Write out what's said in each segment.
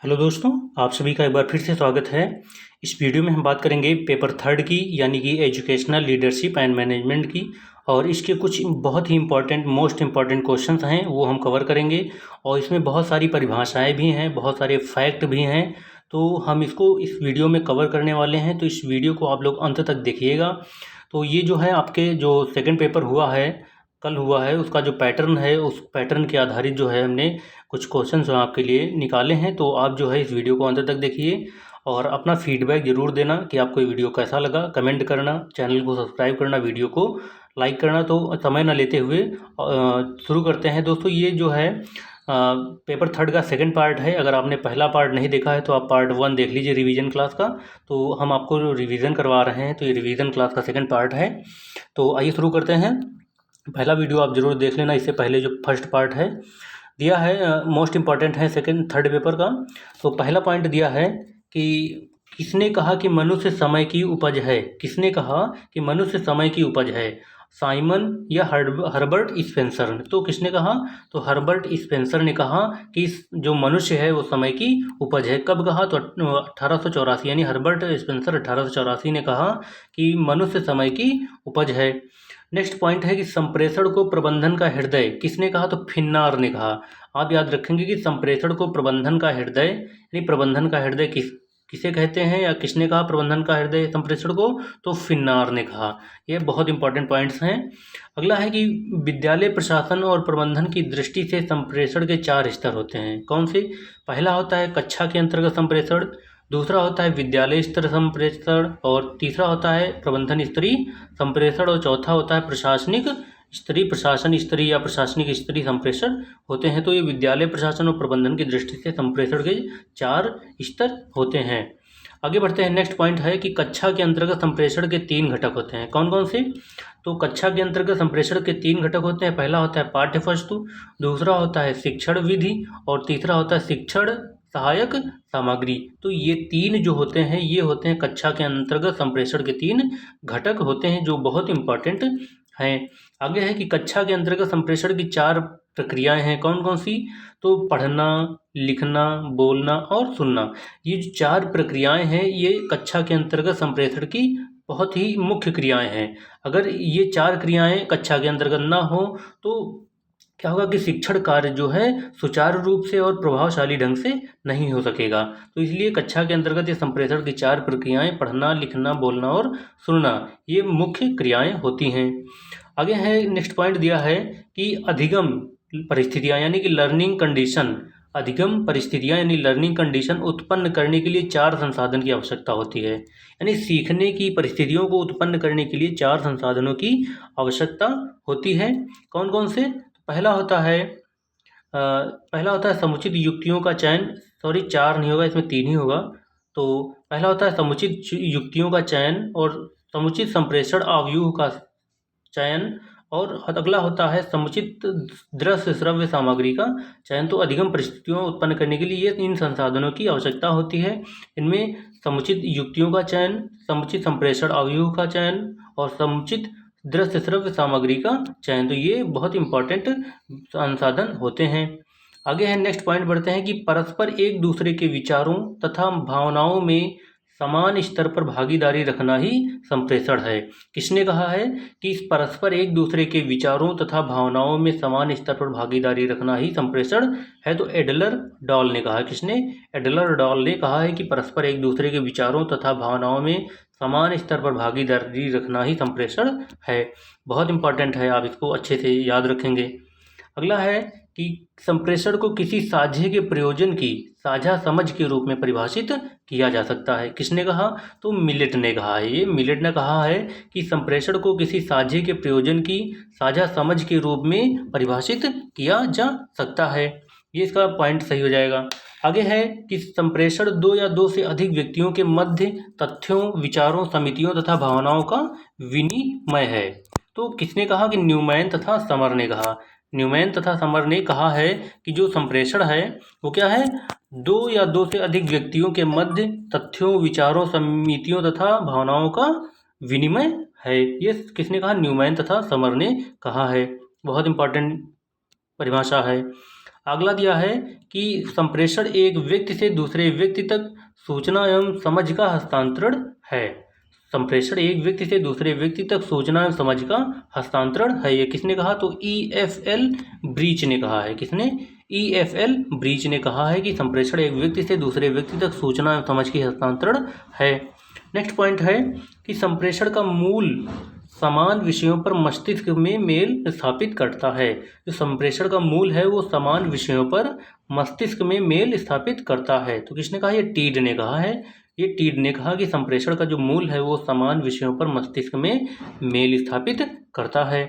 Hello दोस्तों, आप सभी का एक बार फिर से स्वागत है। इस वीडियो में हम बात करेंगे पेपर थर्ड की, यानी कि एजुकेशनल लीडरशिप एंड मैनेजमेंट की। और इसके कुछ बहुत ही इंपॉर्टेंट, मोस्ट इम्पॉर्टेंट क्वेश्चंस हैं, वो हम कवर करेंगे। और इसमें बहुत सारी परिभाषाएं भी हैं, बहुत सारे फैक्ट भी हैं। तो हम इसको इस वीडियो में कवर करने वाले हैं, तो इस वीडियो को आप लोग अंत तक देखिएगा। तो ये जो है आपके जो सेकंड पेपर हुआ है, कल हुआ है, उसका जो पैटर्न है, उस पैटर्न के आधारित जो है हमने कुछ क्वेश्चन जो आपके लिए निकाले हैं। तो आप जो है इस वीडियो को अंत तक देखिए और अपना फीडबैक ज़रूर देना कि आपको ये वीडियो कैसा लगा। कमेंट करना, चैनल को सब्सक्राइब करना, वीडियो को लाइक करना। तो समय ना लेते हुए शुरू करते हैं दोस्तों। ये जो है पेपर थर्ड का सेकंड पार्ट है। अगर आपने पहला पार्ट नहीं देखा है तो आप पार्ट 1 देख लीजिए रिवीजन क्लास का। तो हम आपको रिवीजन करवा रहे हैं, तो ये रिवीजन क्लास का सेकंड पार्ट है। तो आइए शुरू करते हैं। पहला वीडियो आप ज़रूर देख लेना, इससे पहले जो फर्स्ट पार्ट है दिया है, मोस्ट इम्पॉर्टेंट है सेकंड थर्ड पेपर का। तो पहला पॉइंट दिया है कि किसने कहा कि मनुष्य समय की उपज है। किसने कहा कि मनुष्य समय की उपज है? साइमन या हर्बर्ट स्पेंसर ने? तो किसने कहा? तो हर्बर्ट स्पेंसर ने कहा कि जो मनुष्य है वो समय की उपज है। कब कहा? तो 1884, यानी हर्बर्ट स्पेंसर 1884 ने कहा कि मनुष्य समय की उपज है। नेक्स्ट पॉइंट है कि संप्रेषण को प्रबंधन का हृदय किसने कहा? तो फिन्नार ने कहा। आप याद रखेंगे कि संप्रेषण को प्रबंधन का हृदय, यानी प्रबंधन का हृदय किसे कहते हैं, या किसने कहा प्रबंधन का हृदय संप्रेषण को? तो फिन्नार ने कहा। ये बहुत इंपॉर्टेंट पॉइंट्स हैं। अगला है कि विद्यालय प्रशासन और प्रबंधन की दृष्टि से संप्रेषण के 4 स्तर होते हैं। कौन से? पहला होता है कक्षा के अंतर्गत संप्रेषण, दूसरा होता है विद्यालय स्तर संप्रेषण, और तीसरा होता है प्रबंधन स्तरीय संप्रेषण, और चौथा होता है प्रशासनिक स्तरीय, प्रशासन स्तरीय या प्रशासनिक स्तरीय संप्रेषण होते हैं। तो ये विद्यालय प्रशासन और प्रबंधन की दृष्टि से संप्रेषण के 4 स्तर होते हैं। आगे बढ़ते हैं। नेक्स्ट पॉइंट है कि कक्षा के अंतर्गत संप्रेषण के 3 घटक होते हैं। कौन कौन से? तो कक्षा के अंतर्गत संप्रेषण के 3 घटक होते हैं। पहला होता है पाठ्य वस्तु, दूसरा होता है शिक्षण विधि, और तीसरा होता है शिक्षण सहायक सामग्री। तो ये 3 जो होते हैं, ये होते हैं कक्षा के अंतर्गत संप्रेषण के 3 घटक होते हैं, जो बहुत इंपॉर्टेंट हैं। आगे है कि कक्षा के अंतर्गत संप्रेषण की 4 प्रक्रियाएं हैं। कौन कौन सी? तो पढ़ना, लिखना, बोलना और सुनना। ये जो 4 प्रक्रियाएं हैं, ये कक्षा के अंतर्गत संप्रेषण की बहुत ही मुख्य क्रियाएं हैं। अगर ये 4 क्रियाएं कक्षा के अंतर्गत ना हो तो क्या होगा कि शिक्षण कार्य जो है सुचारू रूप से और प्रभावशाली ढंग से नहीं हो सकेगा। तो इसलिए कक्षा के अंतर्गत ये संप्रेषण की 4 प्रक्रियाएं, पढ़ना, लिखना, बोलना और सुनना, ये मुख्य क्रियाएं होती हैं। आगे है, नेक्स्ट पॉइंट दिया है कि अधिगम परिस्थितियां, यानी कि लर्निंग कंडीशन, अधिगम परिस्थितियां यानी लर्निंग कंडीशन उत्पन्न करने के लिए 4 संसाधन की आवश्यकता होती है। यानी सीखने की परिस्थितियों को उत्पन्न करने के लिए 4 संसाधनों की आवश्यकता होती है। कौन कौन से? पहला होता है समुचित युक्तियों का चयन। सॉरी, 4 नहीं होगा, इसमें 3 ही होगा। तो पहला होता है समुचित युक्तियों का चयन और समुचित संप्रेषण आवयूह का चयन, और अगला होता है समुचित दृश्य श्रव्य सामग्री का चयन। तो अधिगम परिस्थितियों उत्पन्न करने के लिए ये 3 संसाधनों की आवश्यकता होती है। इनमें समुचित युक्तियों का चयन, समुचित संप्रेषण आवयूह का चयन और समुचित दृश्य श्रव्य सामग्री का चयन। तो ये बहुत इंपॉर्टेंट संसाधन होते हैं। आगे है, नेक्स्ट पॉइंट बढ़ते हैं कि परस्पर एक दूसरे के विचारों तथा भावनाओं में समान स्तर पर भागीदारी रखना ही संप्रेषण है। किसने कहा है कि इस परस्पर एक दूसरे के विचारों तथा भावनाओं में समान स्तर पर भागीदारी रखना ही संप्रेषण है? तो एडलर डॉल ने कहा। किसने? एडलर डॉल ने कहा है कि परस्पर एक दूसरे के विचारों तथा भावनाओं में समान स्तर पर भागीदारी रखना ही संप्रेषण है। बहुत इंपॉर्टेंट है, आप इसको अच्छे से याद रखेंगे। अगला है कि संप्रेषण को किसी साझे के प्रयोजन की साझा समझ के रूप में परिभाषित किया जा सकता है। किसने कहा? तो मिलेट ने कहा है। ये मिलेट ने कहा है कि संप्रेषण को किसी साझे के प्रयोजन की साझा समझ के रूप में परिभाषित किया जा सकता है। ये इसका पॉइंट सही हो जाएगा। आगे है कि संप्रेषण 2 या 2 से अधिक व्यक्तियों के मध्य तथ्यों, विचारों, समितियों तथा भावनाओं का विनिमय है। तो किसने कहा? कि न्यूमैन तथा समर ने कहा। न्यूमैन तथा समर ने कहा है कि जो संप्रेषण है वो क्या है? 2 या 2 से अधिक व्यक्तियों के मध्य तथ्यों, विचारों, समितियों तथा भावनाओं का विनिमय है। ये किसने कहा? न्यूमैन तथा समर ने कहा है। बहुत इंपॉर्टेंट परिभाषा है। अगला दिया है कि संप्रेषण एक व्यक्ति से दूसरे व्यक्ति तक सूचना एवं समझ का हस्तांतरण है। संप्रेषण एक व्यक्ति से दूसरे व्यक्ति तक सूचना एवं समझ का हस्तांतरण है। ये किसने कहा? तो EFL ब्रीच ने कहा है। किसने? EFL ब्रीच ने कहा है कि संप्रेषण एक व्यक्ति से दूसरे व्यक्ति तक सूचना एवं समझ की हस्तांतरण है। नेक्स्ट पॉइंट है कि संप्रेषण का मूल समान विषयों पर मस्तिष्क में मेल स्थापित करता है। जो संप्रेषण का मूल है वो समान विषयों पर मस्तिष्क में मेल स्थापित करता है। तो किसने कहा? ये टीड ने कहा है। ये टीड ने कहा कि संप्रेषण का जो मूल है वो समान विषयों पर मस्तिष्क में मेल स्थापित करता है।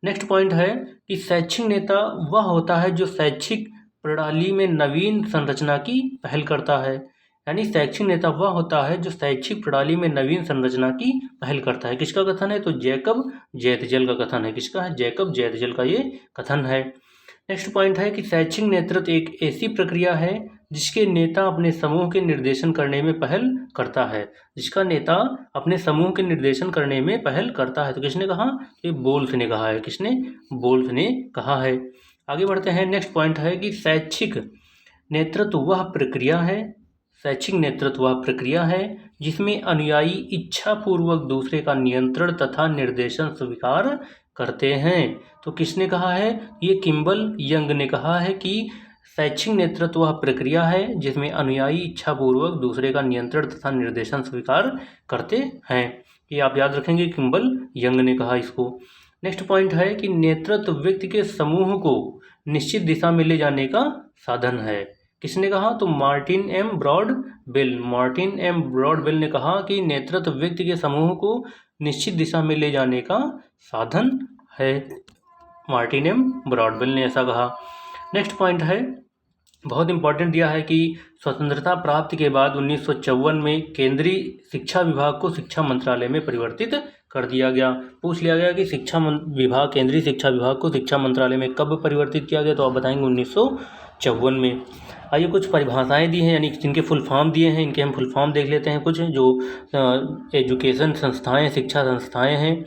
नेक्स्ट पॉइंट है कि शैक्षिक नेता वह होता है जो शैक्षिक प्रणाली में नवीन संरचना की पहल करता है। यानी शैक्षिक नेता वह होता है जो शैक्षिक प्रणाली में नवीन संरचना की पहल करता है। किसका कथन है? तो जैकब जैतजेल का कथन है। किसका है? जैकब जैतजेल का ये कथन है। नेक्स्ट पॉइंट है कि शैक्षिक नेतृत्व एक ऐसी प्रक्रिया है जिसके नेता अपने समूह के निर्देशन करने में पहल करता है। जिसका नेता अपने समूह के निर्देशन करने में पहल करता है। तो किसने कहा? ये बोल्स ने कहा है। किसने? बोल्स ने कहा है। आगे बढ़ते हैं। नेक्स्ट पॉइंट है कि शैक्षिक नेतृत्व वह प्रक्रिया है। शैक्षिक नेतृत्व वह प्रक्रिया है जिसमें अनुयायी इच्छापूर्वक दूसरे का नियंत्रण तथा निर्देशन स्वीकार करते हैं। तो किसने कहा है? ये किम्बल यंग ने कहा है कि शैक्षिक नेतृत्व वह प्रक्रिया है जिसमें अनुयायी इच्छापूर्वक दूसरे का नियंत्रण तथा निर्देशन स्वीकार करते हैं। ये आप याद रखेंगे, किम्बल यंग ने कहा इसको। नेक्स्ट पॉइंट है कि नेतृत्व व्यक्ति के समूह को निश्चित दिशा में ले जाने का साधन है। किसने कहा? तो मार्टिन एम ब्रॉडबेल। मार्टिन एम ब्रॉडबेल ने कहा कि नेतृत्व व्यक्ति के समूह को निश्चित दिशा में ले जाने का साधन है। मार्टिन एम ब्रॉडबेल ने ऐसा कहा। नेक्स्ट पॉइंट है, बहुत इंपॉर्टेंट दिया है कि स्वतंत्रता प्राप्ति के बाद 1954 में केंद्रीय शिक्षा विभाग को शिक्षा मंत्रालय में परिवर्तित कर दिया गया। पूछ लिया गया कि केंद्रीय शिक्षा विभाग को शिक्षा मंत्रालय में कब परिवर्तित किया गया? तो आप बताएंगे 1954 में। आइए कुछ परिभाषाएं दी हैं, यानी जिनके फुल फॉर्म दिए हैं, इनके हम फुल फॉर्म देख लेते हैं। कुछ जो एजुकेशन संस्थाएं, शिक्षा संस्थाएं हैं,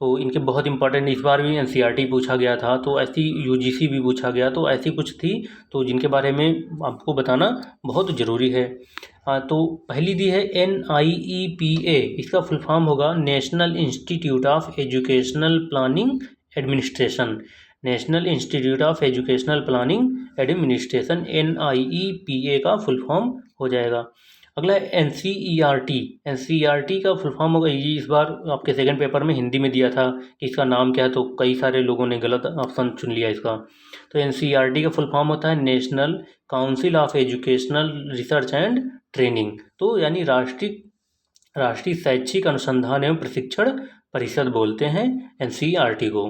तो इनके बहुत इंपॉर्टेंट, इस बार भी NCERT पूछा गया था, तो ऐसी UGC भी पूछा गया, तो ऐसी कुछ थी, तो जिनके बारे में आपको बताना बहुत ज़रूरी है। तो पहली दी है NIEPA। इसका फुल फॉर्म होगा national institute of educational planning administration. National institute of educational planning administration, NIEPA का फुल फॉर्म हो जाएगा। अगला है NCERT। NCERT का फुल फॉर्म होगा, ये इस बार आपके सेकंड पेपर में हिंदी में दिया था कि इसका नाम क्या है, तो कई सारे लोगों ने गलत ऑप्शन चुन लिया इसका। तो NCERT का फुल फॉर्म होता है national council of educational research and training. तो यानी राष्ट्रीय शैक्षिक अनुसंधान एवं प्रशिक्षण परिषद बोलते हैं NCERT को।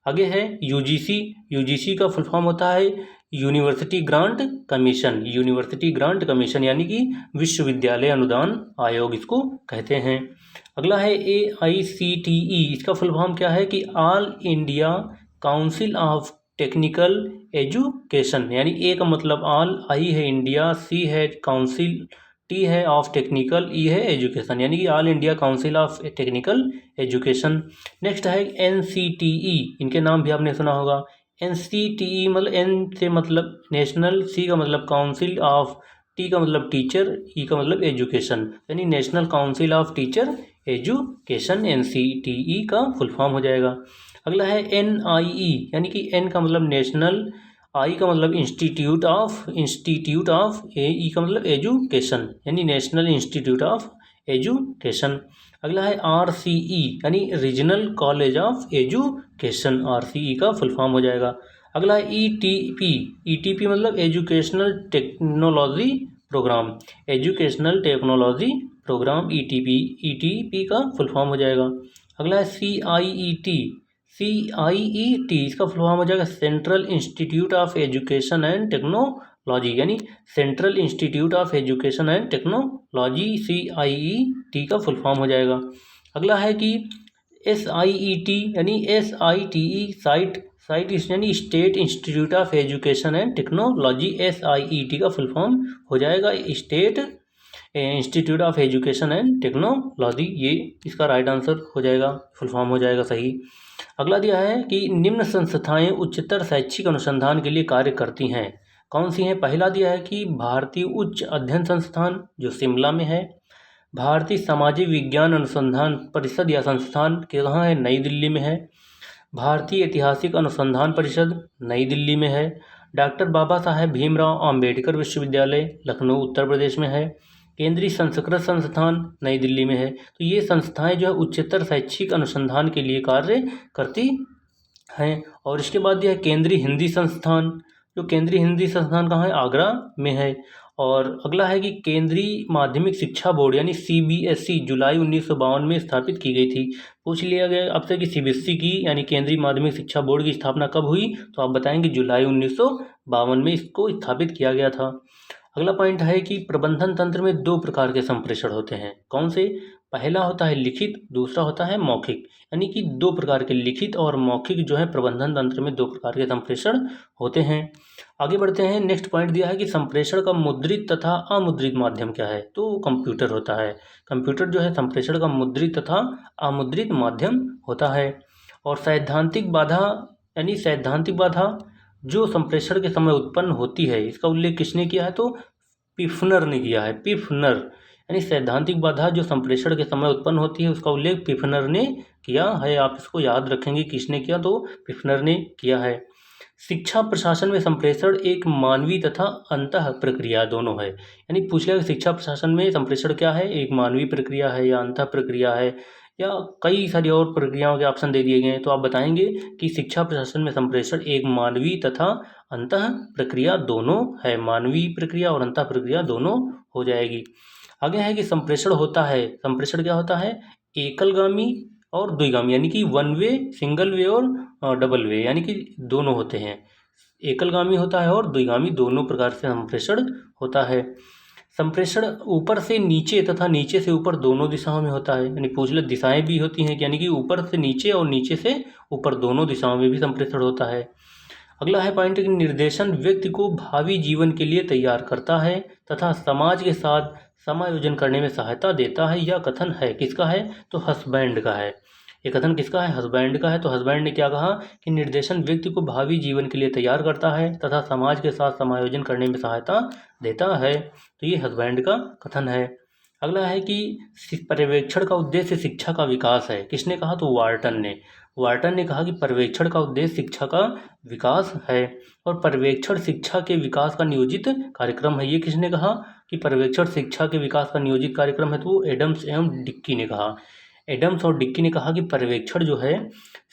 आगे है UGC का फुल फॉर्म होता है university grant commission. University grant commission यानी कि विश्वविद्यालय अनुदान आयोग इसको कहते हैं। अगला है AICTE। इसका फुल फॉर्म क्या है कि all India council of technical education. यानी A का मतलब ऑल, I है इंडिया, C है काउंसिल, T है ऑफ टेक्निकल, E है एजुकेशन, यानी कि all India council of technical education. Next है NCTE। इनके नाम भी आपने सुना होगा। NCTE मतलब N से मतलब नेशनल, C का मतलब काउंसिल ऑफ, T का मतलब टीचर, E का मतलब एजुकेशन, यानी national council of teacher education, NCTE का फुल फॉर्म हो जाएगा। अगला है NIE, यानी कि N का मतलब नेशनल, I का मतलब इंस्टीट्यूट ऑफ, E का मतलब एजुकेशन, यानी नेशनल इंस्टीट्यूट ऑफ एजुकेशन। अगला है RCE, यानी regional college of education, RCE का फुल फॉर्म हो जाएगा। अगला है ETP मतलब educational technology programme, educational technology programme, ETP का फुल फॉर्म हो जाएगा। अगला है CIET। इसका फुल फॉर्म हो जाएगा central institute of education and technology, यानी central institute of education and technology, CIET का फुल फॉर्म हो जाएगा। अगला है कि SIET, यानी SITE, साइट यानी state institute of education and technology, SIET का फुल फॉर्म हो जाएगा state institute of education and technology. ये इसका राइट आंसर हो जाएगा, फुल फॉर्म हो जाएगा सही। अगला दिया है कि निम्न संस्थाएं उच्चतर शैक्षिक अनुसंधान के लिए कार्य करती हैं, कौन सी हैं? पहला दिया है कि भारतीय उच्च अध्ययन संस्थान जो शिमला में है, भारतीय सामाजिक विज्ञान अनुसंधान परिषद या संस्थान कहाँ है? नई दिल्ली में है, भारतीय ऐतिहासिक अनुसंधान परिषद नई दिल्ली में है, डॉक्टर बाबा साहेब भीमराव अंबेडकर विश्वविद्यालय लखनऊ उत्तर प्रदेश में है, केंद्रीय संस्कृत संस्थान नई दिल्ली में है। तो ये संस्थाएं जो है उच्चतर शैक्षिक अनुसंधान के लिए कार्य करती हैं। और इसके बाद यह केंद्रीय हिंदी संस्थान, जो केंद्रीय हिंदी संस्थान कहाँ है? आगरा में है। और अगला है कि केंद्रीय माध्यमिक शिक्षा बोर्ड यानी CBSE जुलाई 1952 में स्थापित की गई थी। पूछ लिया गया आपसे कि CBSE की यानी केंद्रीय माध्यमिक शिक्षा बोर्ड की स्थापना कब हुई? तो आप बताएंगे जुलाई 1952 में इसको स्थापित किया गया था। अगला पॉइंट है कि प्रबंधन तंत्र में 2 प्रकार के संप्रेषण होते हैं, कौन से? पहला होता है लिखित, दूसरा होता है मौखिक, यानी कि 2 प्रकार के लिखित और मौखिक जो है प्रबंधन तंत्र में 2 प्रकार के संप्रेषण होते हैं। आगे बढ़ते हैं। नेक्स्ट पॉइंट दिया है कि संप्रेषण का मुद्रित तथा अमुद्रित माध्यम क्या है? तो कंप्यूटर होता है। कंप्यूटर जो है संप्रेषण का मुद्रित तथा अमुद्रित माध्यम होता है। और सैद्धांतिक बाधा यानी सैद्धांतिक बाधा जो संप्रेषण के समय उत्पन्न होती है, इसका उल्लेख किसने किया है? तो पिफनर ने किया है। पिफनर यानी सैद्धांतिक बाधा जो संप्रेषण के समय उत्पन्न होती है उसका उल्लेख पिफनर ने किया है। आप इसको याद रखेंगे किसने किया? तो पिफनर ने किया है। शिक्षा प्रशासन में संप्रेषण एक मानवीय तथा अंतः प्रक्रिया दोनों है, यानी पूछ लिया कि शिक्षा प्रशासन में संप्रेषण क्या है? एक मानवीय प्रक्रिया है या अंतः प्रक्रिया है या कई सारी और प्रक्रियाओं के ऑप्शन दे दिए गए हैं। तो आप बताएंगे कि शिक्षा प्रशासन में संप्रेषण एक मानवीय तथा अंतः प्रक्रिया दोनों है। मानवीय प्रक्रिया और अंतः प्रक्रिया दोनों हो जाएगी। आगे है कि संप्रेषण होता है, संप्रेषण क्या होता है? एकलगामी और द्विगामी, यानी कि 1 वे, सिंगल वे और डबल वे, यानी कि दोनों होते हैं। एकलगामी होता है और द्विगामी, दोनों प्रकार से संप्रेषण होता है। संप्रेषण ऊपर से नीचे तथा नीचे से ऊपर दोनों दिशाओं में होता है, यानी पूछ ले दिशाएं भी होती हैं, यानी कि ऊपर से नीचे और नीचे से ऊपर दोनों दिशाओं में भी संप्रेषण होता है। अगला है पॉइंट कि निर्देशन व्यक्ति को भावी जीवन के लिए तैयार करता है तथा समाज के साथ समायोजन करने में सहायता देता है। यह कथन है किसका है? तो हसबैंड का है। ये कथन किसका है? हसबैंड का है। तो हसबैंड ने क्या कहा कि निर्देशन व्यक्ति को भावी जीवन के लिए तैयार करता है तथा समाज के साथ समायोजन करने में सहायता देता है। तो ये हसबैंड का कथन है। अगला है कि पर्यवेक्षण का उद्देश्य शिक्षा का विकास है, किसने कहा? तो वार्टन ने। वार्टन ने कहा कि पर्यवेक्षण का उद्देश्य शिक्षा का विकास है और पर्यवेक्षण शिक्षा के विकास का नियोजित कार्यक्रम है। ये किसने कहा कि पर्यवेक्षण शिक्षा के विकास का नियोजित कार्यक्रम है? तो एडम्स एवं डिक्की ने कहा। एडम्स और डिक्की ने कहा कि पर्यवेक्षण जो है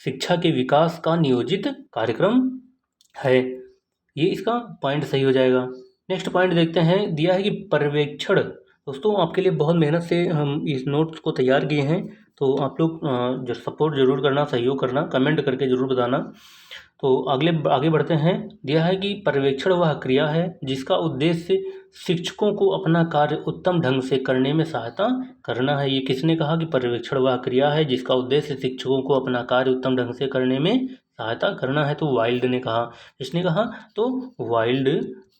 शिक्षा के विकास का नियोजित कार्यक्रम है। ये इसका पॉइंट सही हो जाएगा। नेक्स्ट पॉइंट देखते हैं। दिया है कि पर्यवेक्षण, दोस्तों आपके लिए बहुत मेहनत से हम इस नोट्स को तैयार किए हैं, तो आप लोग जो सपोर्ट जरूर करना, सहयोग करना, कमेंट करके जरूर बताना। तो आगे बढ़ते हैं। दिया है कि पर्यवेक्षण वह क्रिया है जिसका उद्देश्य शिक्षकों को अपना कार्य उत्तम ढंग से करने में सहायता करना है। ये किसने कहा कि पर्यवेक्षण वह क्रिया है जिसका उद्देश्य शिक्षकों को अपना कार्य उत्तम ढंग से करने में सहायता करना है? तो वाइल्ड ने कहा। किसने कहा? तो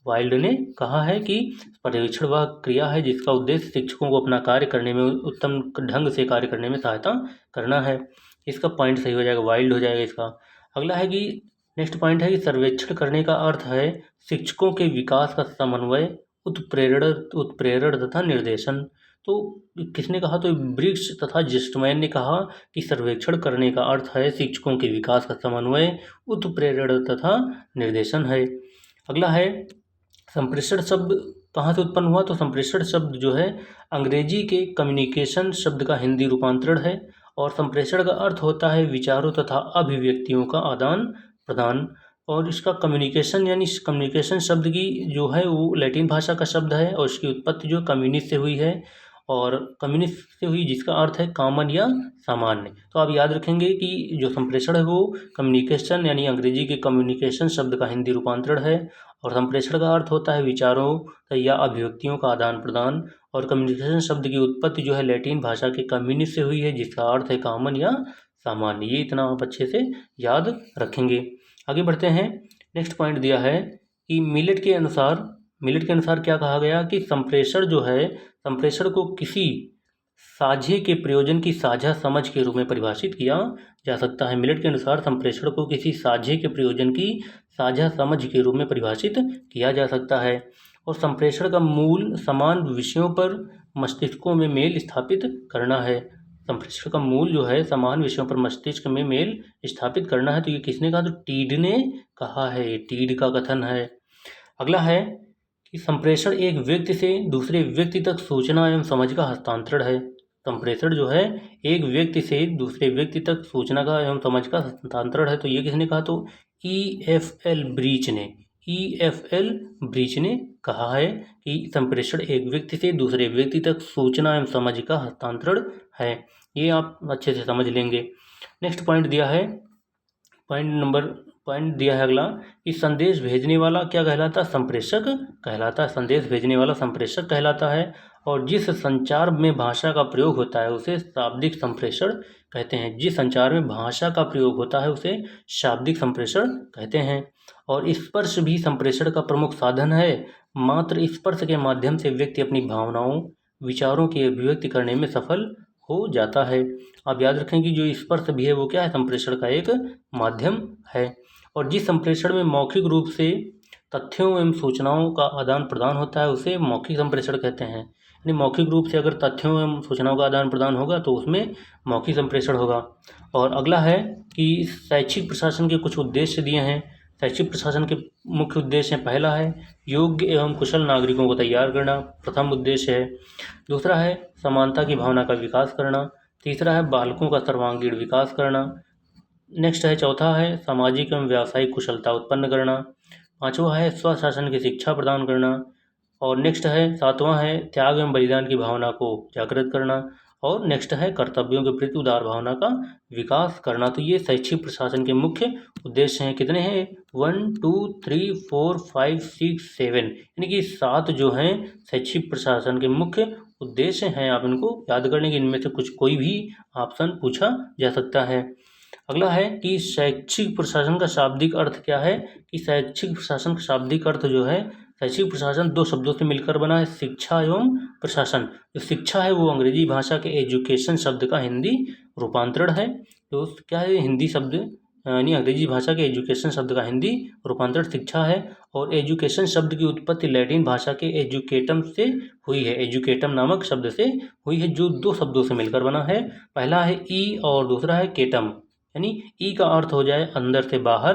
वाइल्ड ने कहा है कि पर्यवेक्षण वह क्रिया है जिसका उद्देश्य शिक्षकों को अपना कार्य करने में उत्तम ढंग से कार्य करने में सहायता करना है। इसका पॉइंट सही हो जाएगा, वाइल्ड हो जाएगा इसका। अगला है कि नेक्स्ट पॉइंट है कि सर्वेक्षण करने का अर्थ है शिक्षकों के विकास का समन्वय, उत्प्रेरण तथा निर्देशन। तो किसने कहा? तो ब्रिग्स तथा जिस्टमैन ने कहा कि सर्वेक्षण करने का अर्थ है शिक्षकों के विकास का समन्वय, उत्प्रेरण तथा निर्देशन है। अगला है संप्रेषण शब्द कहाँ से उत्पन्न हुआ? तो संप्रेषण शब्द जो है अंग्रेजी के कम्युनिकेशन शब्द का हिंदी रूपांतरण है और संप्रेषण का अर्थ होता है विचारों तथा अभिव्यक्तियों का आदान प्रदान। और इसका कम्युनिकेशन यानी कम्युनिकेशन शब्द की जो है वो लैटिन भाषा का शब्द है और इसकी उत्पत्ति जो कम्युनिस से हुई है और कम्युनिस्ट से हुई, जिसका अर्थ है कॉमन या सामान्य। तो आप याद रखेंगे कि जो संप्रेषण है वो कम्युनिकेशन यानी अंग्रेजी के कम्युनिकेशन शब्द का हिंदी रूपांतरण है और संप्रेषण का अर्थ होता है विचारों या अभिव्यक्तियों का आदान प्रदान और कम्युनिकेशन शब्द की उत्पत्ति जो है लैटिन भाषा के कम्युनिस्ट से हुई है जिसका अर्थ है कॉमन या सामान्य। ये इतना आप अच्छे से याद रखेंगे। आगे बढ़ते हैं। नेक्स्ट पॉइंट दिया है कि मिलेट के अनुसार क्या कहा गया कि संप्रेषण जो है संप्रेषण को किसी साझे के प्रयोजन की साझा समझ के रूप में परिभाषित किया जा सकता है। मिलेट के अनुसार संप्रेषण को किसी साझे के प्रयोजन की साझा समझ के रूप में परिभाषित किया जा सकता है। और संप्रेषण का मूल समान विषयों पर मस्तिष्कों में मेल स्थापित करना है। संप्रेषण का मूल जो है समान विषयों पर मस्तिष्क में मेल स्थापित करना है। तो ये किसने कहा? तो टीड ने कहा है। ये टीड का कथन है। अगला है कि संप्रेषण एक व्यक्ति से दूसरे व्यक्ति तक सूचना एवं समझ का हस्तांतरण है। संप्रेषण जो है एक व्यक्ति से दूसरे व्यक्ति तक सूचना का एवं समझ का हस्तांतरण है। तो ये किसने कहा? तो EFL ब्रीच ने कहा है कि संप्रेषण एक व्यक्ति से दूसरे व्यक्ति तक सूचना एवं समझ का हस्तांतरण है। ये आप अच्छे से समझ लेंगे। नेक्स्ट पॉइंट दिया है, पॉइंट दिया है अगला कि संदेश भेजने वाला क्या कहलाता है? संप्रेषक कहलाता है। संदेश भेजने वाला संप्रेषक कहलाता है। और जिस संचार में भाषा का प्रयोग होता है उसे शाब्दिक संप्रेषण कहते हैं। जिस संचार में भाषा का प्रयोग होता है उसे शाब्दिक संप्रेषण कहते हैं। और स्पर्श भी संप्रेषण का प्रमुख साधन है। मात्र स्पर्श के माध्यम से व्यक्ति अपनी भावनाओं विचारों की अभिव्यक्ति करने में सफल हो जाता है। आप याद रखें कि जो स्पर्श भी है वो क्या है? संप्रेषण का एक माध्यम है। और जिस संप्रेषण में मौखिक रूप से तथ्यों एवं सूचनाओं का आदान प्रदान होता है उसे मौखिक संप्रेषण कहते हैं। यानी मौखिक रूप से अगर तथ्यों एवं सूचनाओं का आदान प्रदान होगा तो उसमें मौखिक संप्रेषण होगा। और अगला है कि शैक्षिक प्रशासन के कुछ उद्देश्य दिए हैं। शैक्षिक प्रशासन के मुख्य उद्देश्य हैं, पहला है योग्य एवं कुशल नागरिकों को तैयार करना, प्रथम उद्देश्य है। दूसरा है समानता की भावना का विकास करना। तीसरा है बालकों का सर्वांगीण विकास करना। नेक्स्ट है चौथा है सामाजिक एवं व्यावसायिक कुशलता उत्पन्न करना। पांचवा है स्वशासन की शिक्षा प्रदान करना। और नेक्स्ट है सातवां है त्याग एवं बलिदान की भावना को जागृत करना। और नेक्स्ट है कर्तव्यों के प्रति उदार भावना का विकास करना। तो ये शैक्षिक प्रशासन के मुख्य उद्देश्य हैं। कितने हैं? 1 2 3 4 5 6 7 यानी कि 7 जो हैं शैक्षिक प्रशासन के मुख्य उद्देश्य हैं। आप इनको याद कर लेंगे। इनमें से कुछ कोई भी ऑप्शन पूछा जा सकता है। अगला है कि शैक्षिक प्रशासन का शाब्दिक अर्थ क्या है? कि शैक्षिक प्रशासन का शाब्दिक अर्थ जो है, शैक्षिक प्रशासन दो शब्दों से मिलकर बना है, शिक्षा एवं प्रशासन। जो शिक्षा है वो अंग्रेजी भाषा के एजुकेशन शब्द का हिंदी रूपांतरण है। तो क्या है? हिंदी शब्द यानी अंग्रेजी भाषा के एजुकेशन शब्द का हिंदी रूपांतरण शिक्षा है। और एजुकेशन शब्द की उत्पत्ति लैटिन भाषा के एजुकेटम से हुई है। एजुकेटम नामक शब्द से हुई है जो दो शब्दों से मिलकर बना है। पहला है ई और दूसरा है केटम। यानी ई का अर्थ हो जाए अंदर से बाहर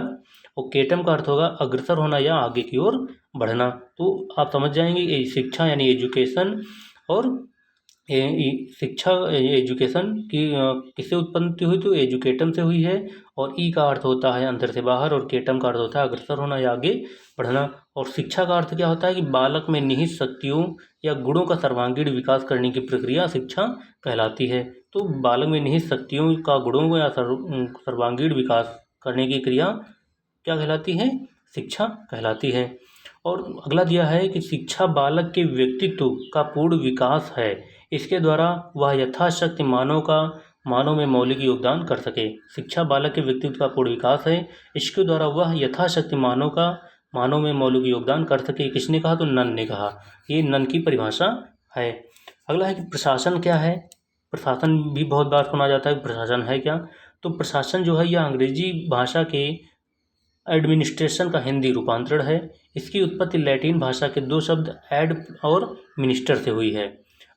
और केटम का अर्थ होगा अग्रसर होना या आगे की ओर बढ़ना। तो आप समझ जाएंगे शिक्षा यानी एजुकेशन और शिक्षा एजुकेशन की किससे उत्पत्ति हुई? तो एजुकेटम से हुई है। और ई का अर्थ होता है अंदर से बाहर और केटम का अर्थ होता है अग्रसर होना या आगे बढ़ना। और शिक्षा का अर्थ क्या होता है? कि बालक में निहित शक्तियों या गुणों का सर्वांगीण विकास करने की प्रक्रिया शिक्षा कहलाती है। तो बालक में निहित शक्तियों का गुणों को या सर्वांगीण विकास करने की क्रिया क्या कहलाती है? शिक्षा कहलाती है। और अगला दिया है कि शिक्षा बालक के व्यक्तित्व का पूर्ण विकास है। इसके द्वारा वह यथाशक्ति मानव में मौलिक योगदान कर सके। शिक्षा बालक के व्यक्तित्व का पूर्ण विकास है। इसके द्वारा वह यथाशक्ति मानव में मौलिक योगदान कर सके। किसने कहा? तो नन ने कहा। ये नन की परिभाषा है। अगला है कि प्रशासन क्या है? प्रशासन भी बहुत बार सुना जाता है। प्रशासन है क्या? तो प्रशासन जो है यह अंग्रेजी भाषा के एडमिनिस्ट्रेशन का हिंदी रूपांतरण है। इसकी उत्पत्ति लैटिन भाषा के दो शब्द एड और मिनिस्टर से हुई है।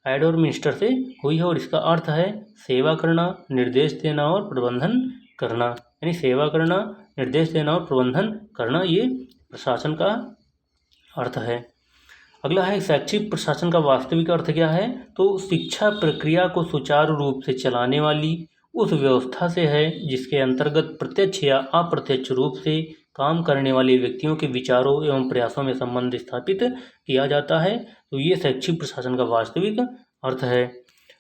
एड और मिनिस्टर से हुई है और इसका अर्थ है सेवा करना, निर्देश देना और प्रबंधन करना। यानी सेवा करना, निर्देश देना और प्रबंधन करना, ये प्रशासन का अर्थ है। अगला है शैक्षिक प्रशासन का वास्तविक अर्थ क्या है? तो शिक्षा प्रक्रिया को सुचारू रूप से चलाने वाली उस व्यवस्था से है जिसके अंतर्गत प्रत्यक्ष या अप्रत्यक्ष रूप से काम करने वाले व्यक्तियों के विचारों एवं प्रयासों में संबंध स्थापित किया जाता है। तो ये शैक्षिक प्रशासन का वास्तविक अर्थ है।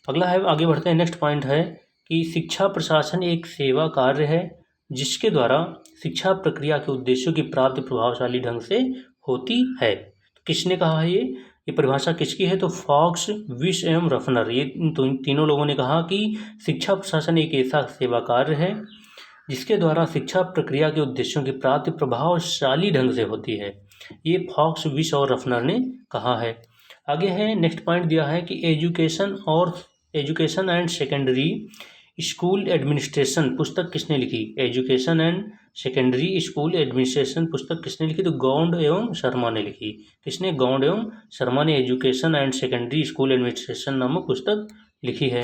अगला है, आगे बढ़ते हैं। नेक्स्ट पॉइंट है कि शिक्षा प्रशासन एक सेवा कार्य है जिसके द्वारा शिक्षा प्रक्रिया के उद्देश्यों की प्राप्ति प्रभावशाली ढंग से होती है। तो किसने कहा है ये परिभाषा किसकी है? तो फॉक्स, विश एवं रफनर, ये तीनों लोगों ने कहा कि शिक्षा प्रशासन एक ऐसा सेवा कार्य है जिसके द्वारा शिक्षा प्रक्रिया के उद्देश्यों की प्राप्ति प्रभावशाली ढंग से होती है। ये फॉक्स, विश और रफनर ने कहा है। आगे है नेक्स्ट पॉइंट दिया है कि एजुकेशन और education and secondary school administration पुस्तक किसने लिखी? Education and secondary school administration पुस्तक किसने लिखी? तो गौंड एवं शर्मा ने लिखी। किसने? गौंड एवं शर्मा ने education and secondary school administration नामक पुस्तक लिखी है।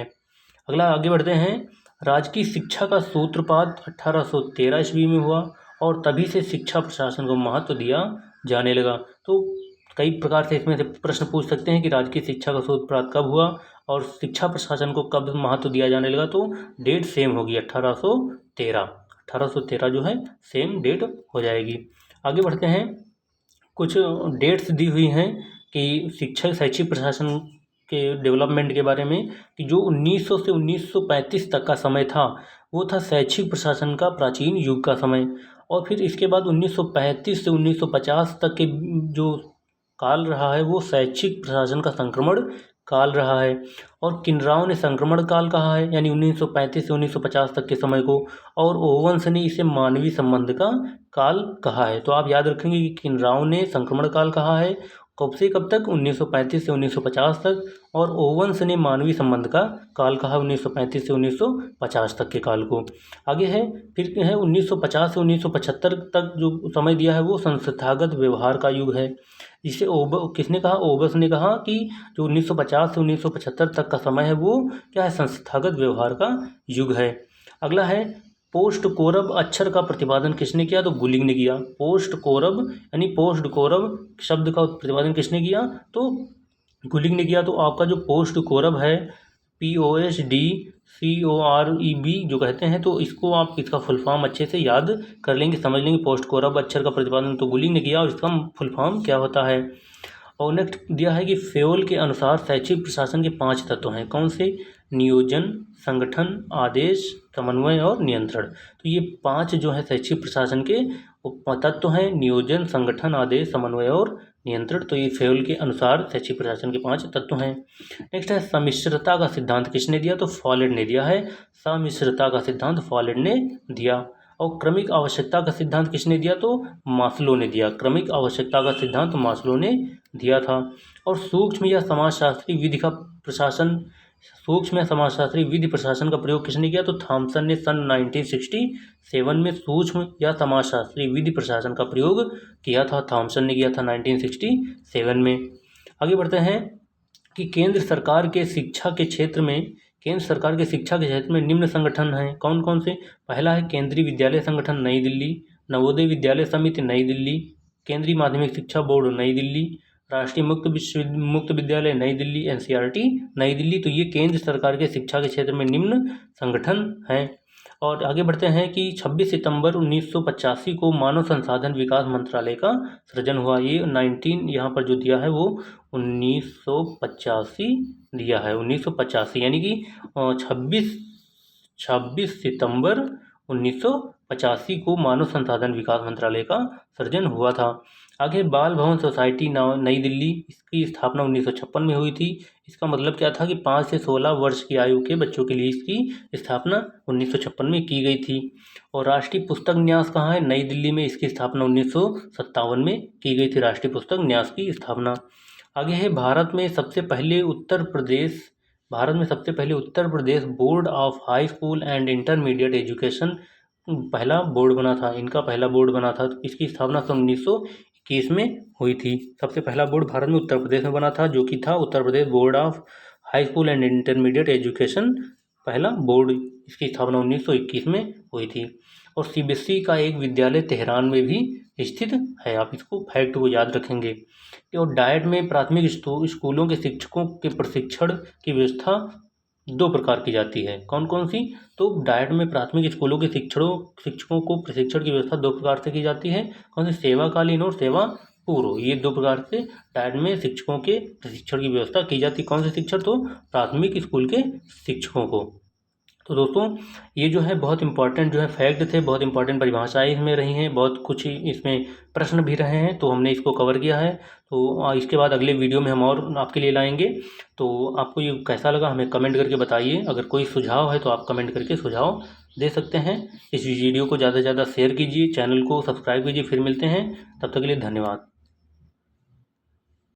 अगला आगे बढ़ते हैं। राजकीय शिक्षा का सूत्रपात 1813 ईस्वी में हुआ और तभी से शिक्षा प्रशासन को महत्व दिया जाने लगा। तो कई प्रकार से इसमें से प्रश्न पूछ सकते हैं कि राजकीय शिक्षा का सूत्रपात कब हुआ और शिक्षा प्रशासन को कब महत्व दिया जाने लगा। तो डेट सेम होगी 1813 जो है सेम डेट हो जाएगी। आगे बढ़ते हैं। कुछ डेट्स दी हुई हैं कि शिक्षा शैक्षिक प्रशासन के डेवलपमेंट के बारे में कि जो 1900 से 1935 तक का समय था वो था शैक्षिक प्रशासन का प्राचीन युग का समय। और फिर इसके बाद 1935 से 1950 तक के जो काल रहा है वो शैक्षिक प्रशासन का संक्रमण काल रहा है। और किनराव ने संक्रमण काल कहा है यानी 1935 से 1950 तक के समय को, और ओवंस ने इसे मानवीय संबंध का काल कहा है। तो आप याद रखेंगे कि किनराव ने संक्रमण काल कहा है कब से कब तक? 1935 से 1950 तक, और ओवंस ने मानवीय संबंध का काल कहा 1935 से 1950 तक के काल को। आगे है फिर है 1950 से 1975 तक जो समय दिया है वो संस्थागत व्यवहार का युग है। जिसे किसने कहा? ओबस ने कहा कि जो 1950 से 1975 तक का समय है वो क्या है? संस्थागत व्यवहार का युग है। अगला है पोस्ट कोरब अक्षर का प्रतिपादन किसने किया? तो गुलिंग ने किया। पोस्ट कोरब यानी पोस्ट कोरब शब्द का प्रतिपादन किसने किया? तो गुलिंग ने किया। तो आपका जो पोस्ट कोरब है POSTCOREB जो कहते हैं, तो इसको आप इसका फुल फॉर्म अच्छे से याद कर लेंगे, समझ लेंगे। पोस्ट कोरब अक्षर का प्रतिपादन तो गुलिंग ने किया और इसका फुल फॉर्म क्या होता है। और नेक्स्ट दिया है कि फेयोल के अनुसार शैक्षिक प्रशासन के 5 तत्व हैं। कौन से? नियोजन, संगठन, आदेश, समन्वय और नियंत्रण। तो ये 5 जो है शैक्षिक प्रशासन के तत्व हैं, नियोजन, संगठन, आदेश, समन्वय और नियंत्रण। तो ये फेयोल के अनुसार शैक्षिक प्रशासन के 5 तत्व हैं। नेक्स्ट है सम्मिश्रता का सिद्धांत किसने दिया? तो फॉलेट ने दिया है। सम्मिश्रता का सिद्धांत फॉलेट ने दिया। और क्रमिक आवश्यकता का सिद्धांत किसने दिया? तो मास्लो ने दिया। क्रमिक आवश्यकता का सिद्धांत मास्लो ने दिया था। और सूक्ष्म या समाजशास्त्री विधि का प्रशासन सूक्ष्म या समाजशास्त्री विधि प्रशासन का प्रयोग किसने किया? तो थॉमसन ने सन 1967 में सूक्ष्म या समाजशास्त्री विधि प्रशासन का प्रयोग किया था। थॉमसन ने किया था 1967 में। आगे बढ़ते हैं कि केंद्र सरकार के शिक्षा के क्षेत्र में निम्न संगठन हैं। कौन कौन से? पहला है केंद्रीय विद्यालय संगठन नई दिल्ली, नवोदय विद्यालय समिति नई दिल्ली, केंद्रीय माध्यमिक शिक्षा बोर्ड नई दिल्ली, राष्ट्रीय मुक्त विद्यालय नई दिल्ली, NCERT नई दिल्ली। तो ये केंद्र सरकार के शिक्षा के क्षेत्र में निम्न संगठन हैं। और आगे बढ़ते हैं कि 26 सितंबर 1985 को मानव संसाधन विकास मंत्रालय का सृजन हुआ। ये 19 यहाँ पर जो दिया है वो 1985 दिया है। 1985 यानी कि 26 सितंबर 1985 को मानव संसाधन विकास मंत्रालय का सृजन हुआ था। आगे बाल भवन सोसाइटी नई दिल्ली, इसकी स्थापना 1956 में हुई थी। इसका मतलब क्या था कि 5 से 16 वर्ष की आयु के बच्चों के लिए इसकी स्थापना 1956 में की गई थी। और राष्ट्रीय पुस्तक न्यास कहाँ है? नई दिल्ली में। इसकी स्थापना 1957 में की गई थी, राष्ट्रीय पुस्तक न्यास की स्थापना। आगे है भारत में सबसे पहले Uttar Pradesh board of high school and intermediate education पहला बोर्ड बना था। इनका पहला बोर्ड बना था। इसकी स्थापना सन 1921 में हुई थी। सबसे पहला बोर्ड भारत में उत्तर प्रदेश में बना था जो कि था Uttar Pradesh board of high school and intermediate education पहला बोर्ड। इसकी स्थापना 1921 में हुई थी। और CBSE का एक विद्यालय तेहरान में भी स्थित है। आप इसको फैक्ट को याद रखेंगे। और डाइट में प्राथमिक स्कूलों के शिक्षकों के प्रशिक्षण की व्यवस्था 2 प्रकार की जाती है। कौन कौन सी? तो डाइट में प्राथमिक स्कूलों के शिक्षकों को प्रशिक्षण की व्यवस्था 2 प्रकार से की जाती है। कौन सी? सेवाकालीन और सेवा पूर्व। ये 2 प्रकार से डाइट में शिक्षकों के प्रशिक्षण की व्यवस्था की जाती है। कौन से शिक्षक? तो प्राथमिक स्कूल के शिक्षकों को। तो दोस्तों ये जो है बहुत इंपॉर्टेंट जो है फैक्ट थे, बहुत इंपॉर्टेंट परिभाषाएं इसमें रही हैं, बहुत कुछ इसमें प्रश्न भी रहे हैं, तो हमने इसको कवर किया है। तो इसके बाद अगले वीडियो में हम और आपके लिए लाएंगे। तो आपको ये कैसा लगा हमें कमेंट करके बताइए। अगर कोई सुझाव है तो आप कमेंट करके सुझाव दे सकते हैं। इस वीडियो को ज़्यादा से ज़्यादा शेयर कीजिए, चैनल को सब्सक्राइब कीजिए। फिर मिलते हैं, तब तक के लिए धन्यवाद।